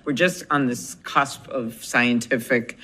we're just on this cusp of scientific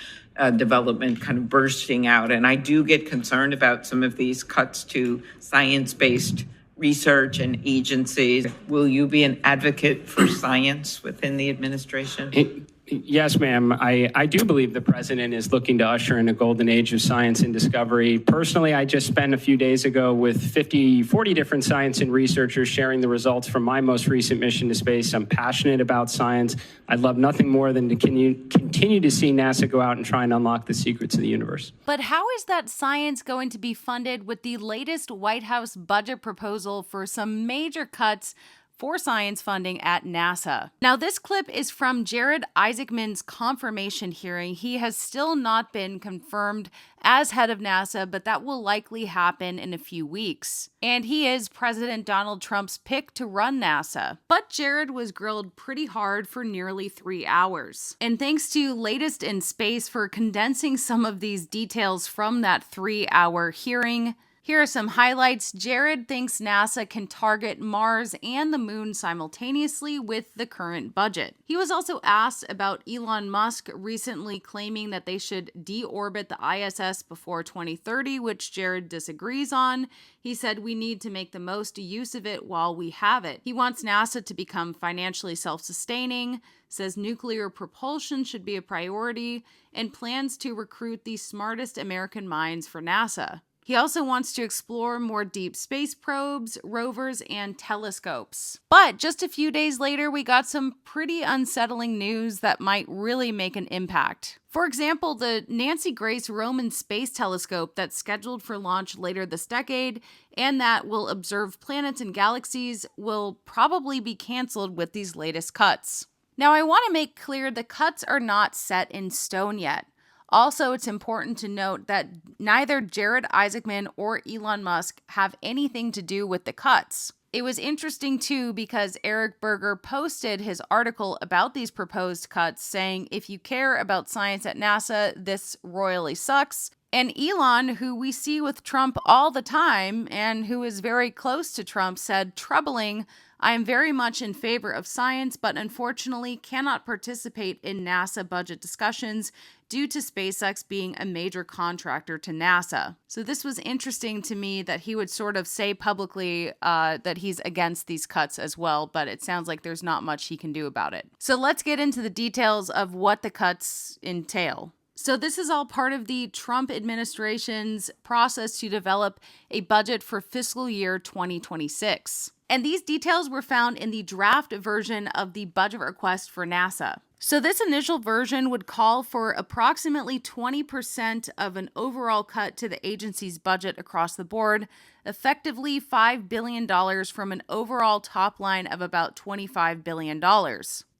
development kind of bursting out. And I do get concerned about some of these cuts to science-based research and agencies. Will you be an advocate for science within the administration? Yes, ma'am. I do believe the president is looking to usher in a golden age of science and discovery. Personally, I just spent a few days ago with 40 different science and researchers sharing the results from my most recent mission to space. I'm passionate about science. I'd love nothing more than to continue to see NASA go out and try and unlock the secrets of the universe. But how is that science going to be funded with the latest White House budget proposal for some major cuts for science funding at NASA? Now, this clip is from Jared Isaacman's confirmation hearing. He has still not been confirmed as head of NASA, but that will likely happen in a few weeks. And he is President Donald Trump's pick to run NASA. But Jared was grilled pretty hard for nearly 3 hours. And thanks to Latest in Space for condensing some of these details from that 3-hour hearing, here are some highlights. Jared thinks NASA can target Mars and the moon simultaneously with the current budget. He was also asked about Elon Musk recently claiming that they should deorbit the ISS before 2030, which Jared disagrees on. He said we need to make the most use of it while we have it. He wants NASA to become financially self-sustaining, says nuclear propulsion should be a priority, and plans to recruit the smartest American minds for NASA. He also wants to explore more deep space probes, rovers, and telescopes. But just a few days later, we got some pretty unsettling news that might really make an impact. For example, the Nancy Grace Roman Space Telescope that's scheduled for launch later this decade and that will observe planets and galaxies will probably be canceled with these latest cuts. Now, I want to make clear the cuts are not set in stone yet. Also, it's important to note that neither Jared Isaacman or Elon Musk have anything to do with the cuts. It was interesting too because Eric Berger posted his article about these proposed cuts saying, if you care about science at NASA, this royally sucks. And Elon, who we see with Trump all the time and who is very close to Trump, said, troubling, I am very much in favor of science, but unfortunately cannot participate in NASA budget discussions due to SpaceX being a major contractor to NASA. So this was interesting to me that he would sort of say publicly that he's against these cuts as well, but it sounds like there's not much he can do about it. So let's get into the details of what the cuts entail. So this is all part of the Trump administration's process to develop a budget for fiscal year 2026. And these details were found in the draft version of the budget request for NASA. So this initial version would call for approximately 20% of an overall cut to the agency's budget across the board, effectively $5 billion from an overall top line of about $25 billion.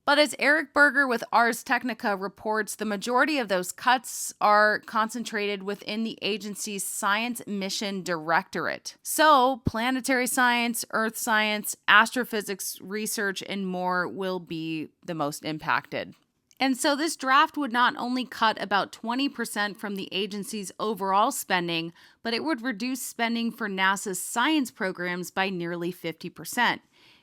But as Eric Berger with Ars Technica reports, the majority of those cuts are concentrated within the agency's Science Mission Directorate. So, planetary science, earth science, astrophysics research, and more will be the most impacted. And so this draft would not only cut about 20% from the agency's overall spending, but it would reduce spending for NASA's science programs by nearly 50%.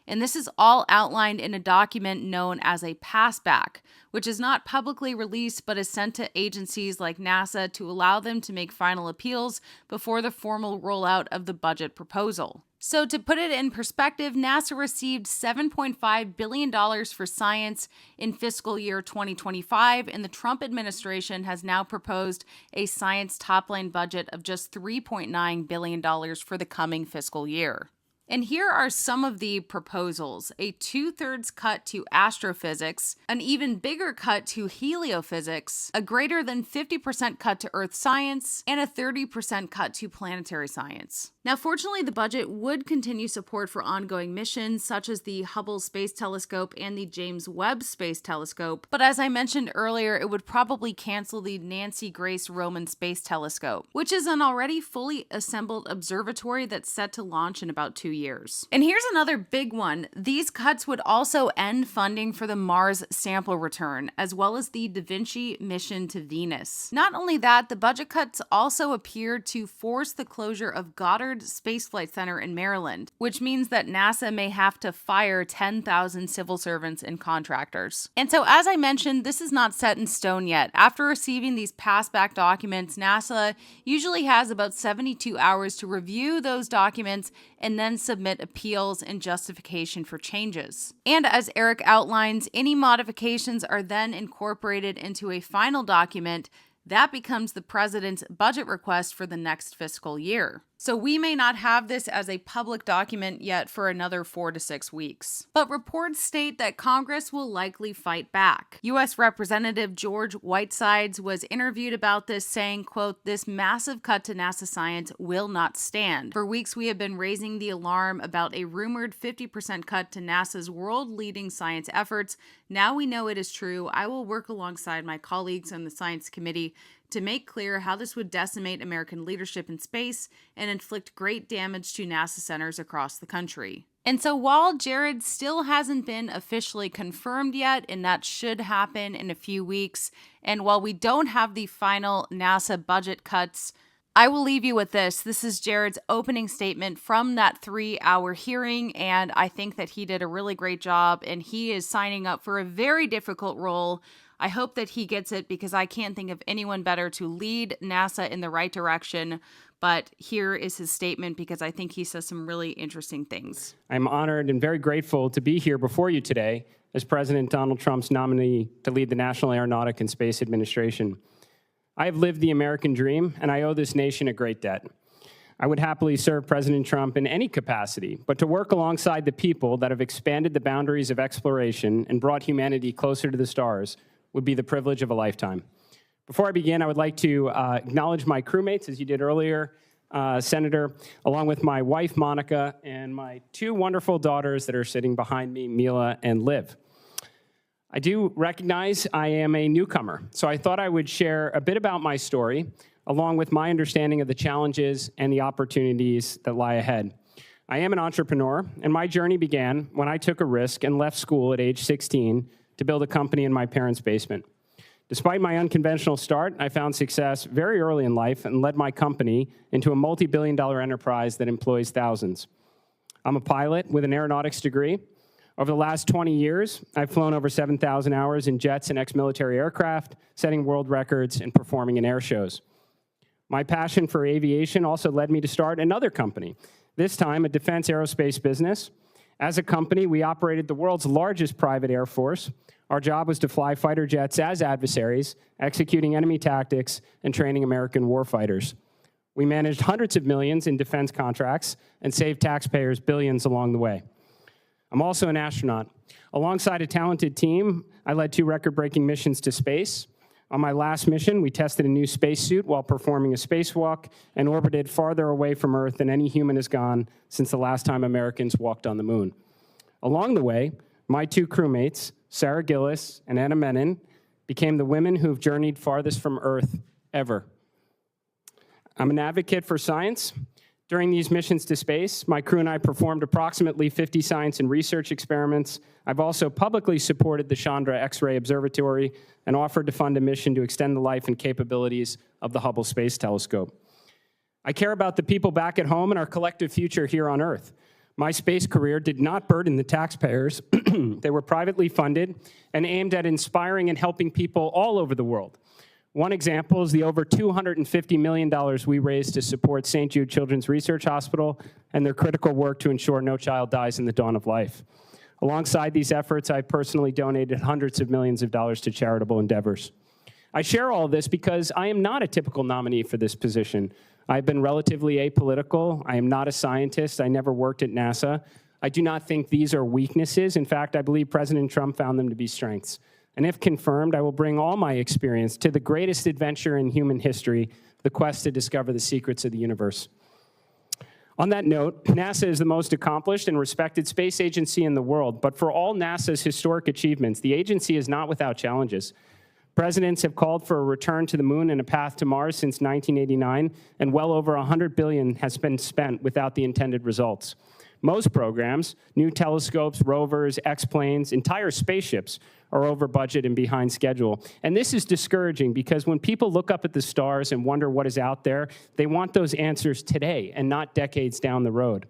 And this is all outlined in a document known as a passback, which is not publicly released but is sent to agencies like NASA to allow them to make final appeals before the formal rollout of the budget proposal. So to put it in perspective, NASA received $7.5 billion for science in fiscal year 2025, and the Trump administration has now proposed a science top-line budget of just $3.9 billion for the coming fiscal year. And here are some of the proposals: a 2/3 cut to astrophysics, an even bigger cut to heliophysics, a greater than 50% cut to earth science, and a 30% cut to planetary science. Now, fortunately, the budget would continue support for ongoing missions such as the Hubble Space Telescope and the James Webb Space Telescope, but as I mentioned earlier, it would probably cancel the Nancy Grace Roman Space Telescope, which is an already fully assembled observatory that's set to launch in about 2 years. And here's another big one. These cuts would also end funding for the Mars sample return, as well as the Da Vinci mission to Venus. Not only that, the budget cuts also appear to force the closure of Goddard Goddard Space Flight Center in Maryland, which means that NASA may have to fire 10,000 civil servants and contractors. And so, as I mentioned, this is not set in stone yet. After receiving these passback documents, NASA usually has about 72 hours to review those documents and then submit appeals and justification for changes. And as Eric outlines, any modifications are then incorporated into a final document that becomes the president's budget request for the next fiscal year. So we may not have this as a public document yet for another 4 to 6 weeks. But reports state that Congress will likely fight back. U.S. Representative George Whitesides was interviewed about this, saying, quote, "This massive cut to NASA science will not stand. For weeks we have been raising the alarm about a rumored 50% cut to NASA's world-leading science efforts. Now we know it is true. I will work alongside my colleagues on the Science Committee to make clear how this would decimate American leadership in space and inflict great damage to NASA centers across the country." And so while Jared still hasn't been officially confirmed yet, and that should happen in a few weeks, and while we don't have the final NASA budget cuts, I will leave you with this. This is Jared's opening statement from that 3-hour hearing, and I think that he did a really great job, and he is signing up for a very difficult role. I hope that he gets it because I can't think of anyone better to lead NASA in the right direction. But here is his statement because I think he says some really interesting things. I'm honored and very grateful to be here before you today as President Donald Trump's nominee to lead the National Aeronautic and Space Administration. I have lived the American dream, and I owe this nation a great debt. I would happily serve President Trump in any capacity, but to work alongside the people that have expanded the boundaries of exploration and brought humanity closer to the stars would be the privilege of a lifetime. Before I begin, I would like to acknowledge my crewmates, as you did earlier, Senator, along with my wife, Monica, and my 2 wonderful daughters that are sitting behind me, Mila and Liv. I do recognize I am a newcomer, so I thought I would share a bit about my story, along with my understanding of the challenges and the opportunities that lie ahead. I am an entrepreneur, and my journey began when I took a risk and left school at age 16 to build a company in my parents' basement. Despite my unconventional start, I found success very early in life and led my company into a multi-billion-dollar enterprise that employs thousands. I'm a pilot with an aeronautics degree. Over the last 20 years, I've flown over 7,000 hours in jets and ex-military aircraft, setting world records and performing in air shows. My passion for aviation also led me to start another company, this time a defense aerospace business. As a company, we operated the world's largest private air force. Our job was to fly fighter jets as adversaries, executing enemy tactics and training American warfighters. We managed hundreds of millions in defense contracts and saved taxpayers billions along the way. I'm also an astronaut. Alongside a talented team, I led 2 record-breaking missions to space. On my last mission, we tested a new spacesuit while performing a spacewalk and orbited farther away from Earth than any human has gone since the last time Americans walked on the moon. Along the way, my 2 crewmates, Sarah Gillis and Anna Menon, became the women who've journeyed farthest from Earth ever. I'm an advocate for science. During these missions to space, my crew and I performed approximately 50 science and research experiments. I've also publicly supported the Chandra X-ray Observatory and offered to fund a mission to extend the life and capabilities of the Hubble Space Telescope. I care about the people back at home and our collective future here on Earth. My space career did not burden the taxpayers. They were privately funded and aimed at inspiring and helping people all over the world. One example is the over $250 million we raised to support St. Jude Children's Research Hospital and their critical work to ensure no child dies in the dawn of life. Alongside these efforts, I personally donated hundreds of millions of dollars to charitable endeavors. I share all of this because I am not a typical nominee for this position. I've been relatively apolitical. I am not a scientist. I never worked at NASA. I do not think these are weaknesses. In fact, I believe President Trump found them to be strengths. And if confirmed, I will bring all my experience to the greatest adventure in human history, the quest to discover the secrets of the universe. On that note, NASA is the most accomplished and respected space agency in the world, but for all NASA's historic achievements, the agency is not without challenges. Presidents have called for a return to the moon and a path to Mars since 1989, and well over $100 billion has been spent without the intended results. Most programs, new telescopes, rovers, X-planes, entire spaceships, are over budget and behind schedule. And this is discouraging because when people look up at the stars and wonder what is out there, they want those answers today and not decades down the road.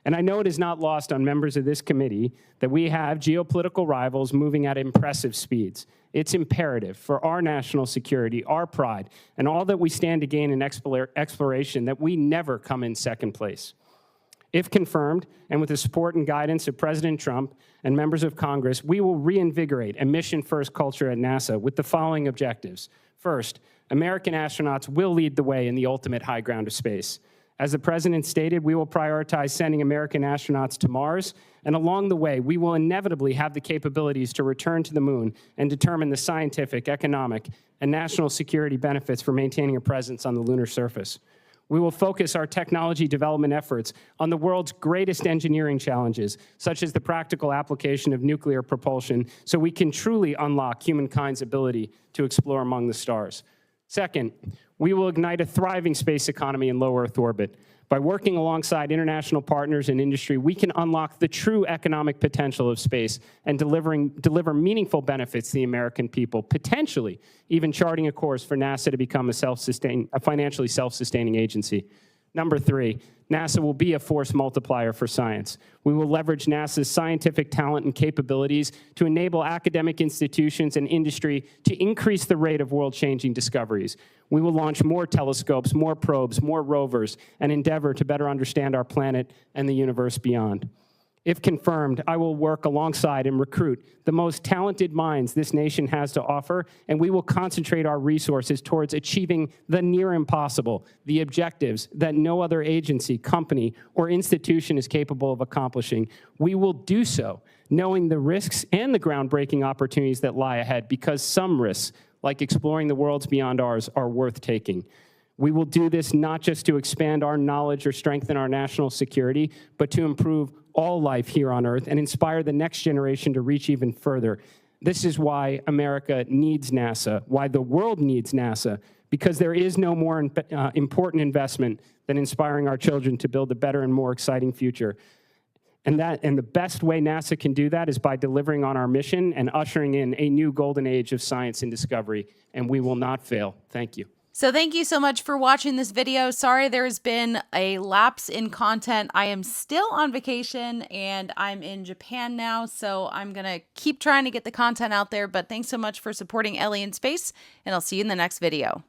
And I know it is not lost on members of this committee that we have geopolitical rivals moving at impressive speeds. It's imperative for our national security, our pride, and all that we stand to gain in exploration that we never come in second place. If confirmed, and with the support and guidance of President Trump and members of Congress, we will reinvigorate a mission-first culture at NASA with the following objectives. First, American astronauts will lead the way in the ultimate high ground of space. As the President stated, we will prioritize sending American astronauts to Mars, and along the way, we will inevitably have the capabilities to return to the moon and determine the scientific, economic, and national security benefits for maintaining a presence on the lunar surface. We will focus our technology development efforts on the world's greatest engineering challenges, such as the practical application of nuclear propulsion, so we can truly unlock humankind's ability to explore among the stars. Second, we will ignite a thriving space economy in low Earth orbit. By working alongside international partners and industry, we can unlock the true economic potential of space and deliver meaningful benefits to the American people, potentially even charting a course for NASA to become a financially self-sustaining agency. Number three, NASA will be a force multiplier for science. We will leverage NASA's scientific talent and capabilities to enable academic institutions and industry to increase the rate of world-changing discoveries. We will launch more telescopes, more probes, more rovers, and endeavor to better understand our planet and the universe beyond. If confirmed, I will work alongside and recruit the most talented minds this nation has to offer, and we will concentrate our resources towards achieving the near impossible, the objectives that no other agency, company, or institution is capable of accomplishing. We will do so, knowing the risks and the groundbreaking opportunities that lie ahead, because some risks, like exploring the worlds beyond ours, are worth taking. We will do this not just to expand our knowledge or strengthen our national security, but to improve all life here on Earth and inspire the next generation to reach even further. This is why America needs NASA, why the world needs NASA, because there is no more important investment than inspiring our children to build a better and more exciting future. And the best way NASA can do that is by delivering on our mission and ushering in a new golden age of science and discovery, and we will not fail. Thank you. So thank you so much for watching this video. Sorry there's been a lapse in content. I am still on vacation and I'm in Japan now, so I'm going to keep trying to get the content out there. But thanks so much for supporting Ellie in Space, and I'll see you in the next video.